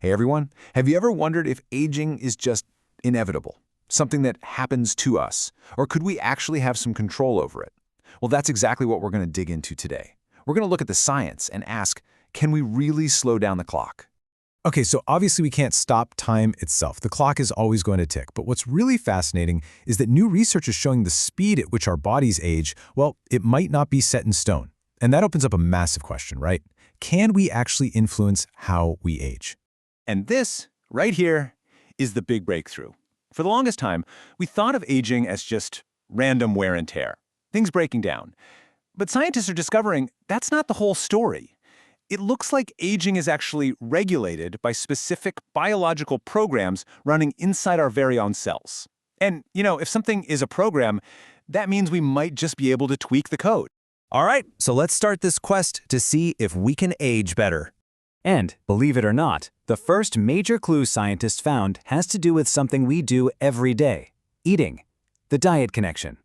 Hey everyone, have you ever wondered if aging is just inevitable? Something that happens to us? Or could we actually have some control over it? Well, that's exactly what we're going to dig into today. We're going to look at the science and ask, can we really slow down the clock? Okay, so obviously we can't stop time itself. The clock is always going to tick. But what's really fascinating is that new research is showing the speed at which our bodies age, well, it might not be set in stone. And that opens up a massive question, right? Can we actually influence how we age? And this, right here, is the big breakthrough. For the longest time, we thought of aging as just random wear and tear, things breaking down. But scientists are discovering that's not the whole story. It looks like aging is actually regulated by specific biological programs running inside our very own cells. And, if something is a program, that means we might just be able to tweak the code. All right, so let's start this quest to see if we can age better. And, believe it or not, the first major clue scientists found has to do with something we do every day: eating. The diet connection.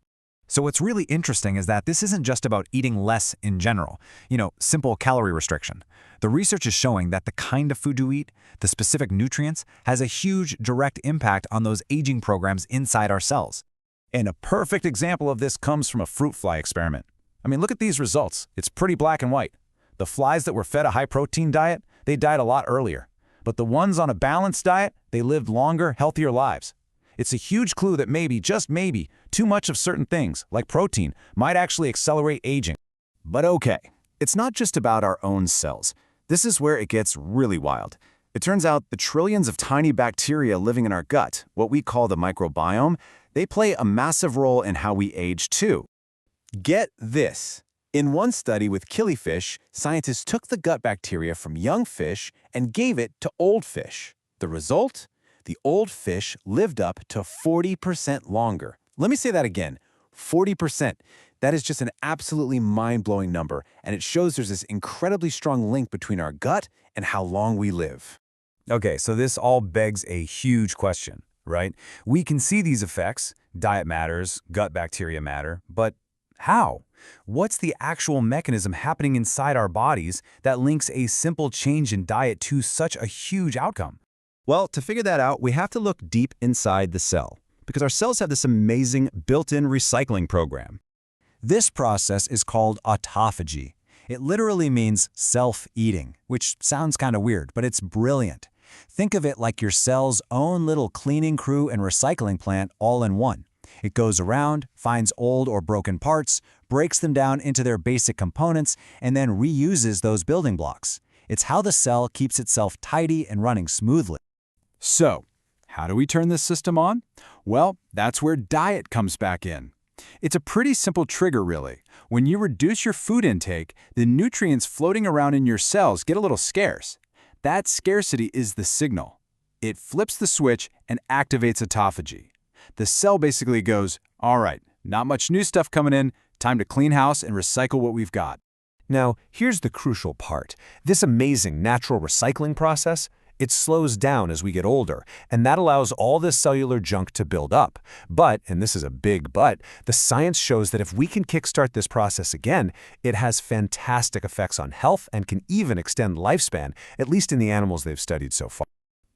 So what's really interesting is that this isn't just about eating less in general, simple calorie restriction. The research is showing that the kind of food you eat, the specific nutrients, has a huge direct impact on those aging programs inside our cells. And a perfect example of this comes from a fruit fly experiment. Look at these results. It's pretty black and white. The flies that were fed a high-protein diet, they died a lot earlier. But the ones on a balanced diet, they lived longer, healthier lives. It's a huge clue that maybe, just maybe, too much of certain things, like protein, might actually accelerate aging. But okay, it's not just about our own cells. This is where it gets really wild. It turns out the trillions of tiny bacteria living in our gut, what we call the microbiome, they play a massive role in how we age too. Get this. In one study with killifish, scientists took the gut bacteria from young fish and gave it to old fish. The result? The old fish lived up to 40% longer. Let me say that again, 40%. That is just an absolutely mind-blowing number, and it shows there's this incredibly strong link between our gut and how long we live. Okay, so this all begs a huge question, right? We can see these effects, diet matters, gut bacteria matter, but how? What's the actual mechanism happening inside our bodies that links a simple change in diet to such a huge outcome? Well, to figure that out, we have to look deep inside the cell, because our cells have this amazing built-in recycling program. This process is called autophagy. It literally means self-eating, which sounds kind of weird, but it's brilliant. Think of it like your cell's own little cleaning crew and recycling plant all in one. It goes around, finds old or broken parts, breaks them down into their basic components, and then reuses those building blocks. It's how the cell keeps itself tidy and running smoothly. So, how do we turn this system on? Well, that's where diet comes back in. It's a pretty simple trigger, really. When you reduce your food intake, the nutrients floating around in your cells get a little scarce. That scarcity is the signal. It flips the switch and activates autophagy. The cell basically goes, all right, not much new stuff coming in, time to clean house and recycle what we've got. Now, here's the crucial part. This amazing natural recycling process, it slows down as we get older, and that allows all this cellular junk to build up. But, and this is a big but, the science shows that if we can kickstart this process again, it has fantastic effects on health and can even extend lifespan, at least in the animals they've studied so far.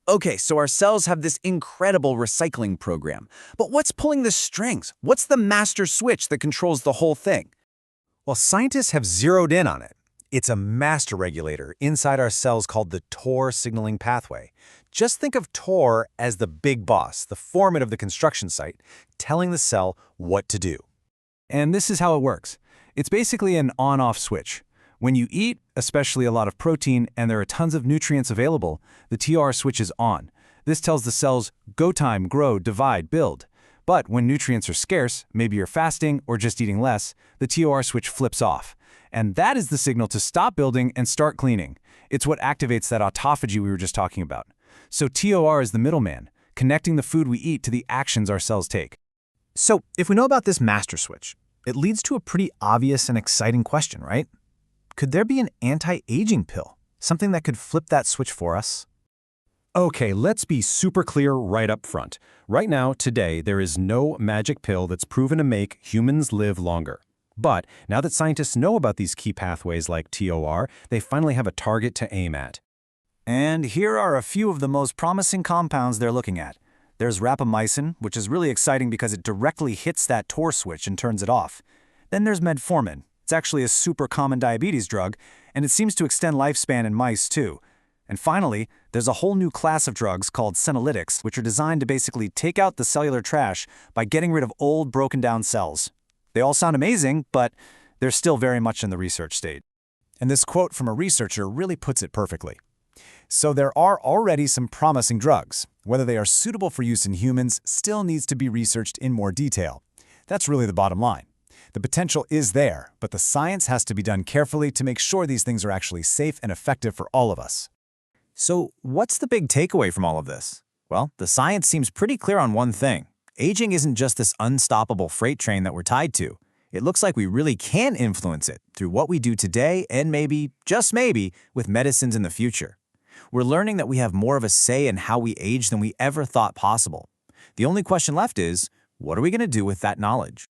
Okay, so our cells have this incredible recycling program. But what's pulling the strings? What's the master switch that controls the whole thing? Well, scientists have zeroed in on it. It's a master regulator inside our cells called the TOR signaling pathway. Just think of TOR as the big boss, the foreman of the construction site, telling the cell what to do. And this is how it works. It's basically an on-off switch. When you eat, especially a lot of protein, and there are tons of nutrients available, the TR switch is on. This tells the cells, go time, grow, divide, build. But when nutrients are scarce, maybe you're fasting or just eating less, the TOR switch flips off. And that is the signal to stop building and start cleaning. It's what activates that autophagy we were just talking about. So TOR is the middleman, connecting the food we eat to the actions our cells take. So if we know about this master switch, it leads to a pretty obvious and exciting question, right? Could there be an anti-aging pill, something that could flip that switch for us? Okay, let's be super clear right up front. Right now, today, there is no magic pill that's proven to make humans live longer. But now that scientists know about these key pathways like TOR, they finally have a target to aim at. And here are a few of the most promising compounds they're looking at. There's rapamycin, which is really exciting because it directly hits that TOR switch and turns it off. Then there's metformin. It's actually a super common diabetes drug, and it seems to extend lifespan in mice too. And finally, there's a whole new class of drugs called senolytics, which are designed to basically take out the cellular trash by getting rid of old, broken down cells. They all sound amazing, but they're still very much in the research stage. And this quote from a researcher really puts it perfectly. So there are already some promising drugs. Whether they are suitable for use in humans still needs to be researched in more detail. That's really the bottom line. The potential is there, but the science has to be done carefully to make sure these things are actually safe and effective for all of us. So what's the big takeaway from all of this? Well, the science seems pretty clear on one thing. Aging isn't just this unstoppable freight train that we're tied to. It looks like we really can influence it through what we do today and maybe, just maybe, with medicines in the future. We're learning that we have more of a say in how we age than we ever thought possible. The only question left is, what are we going to do with that knowledge?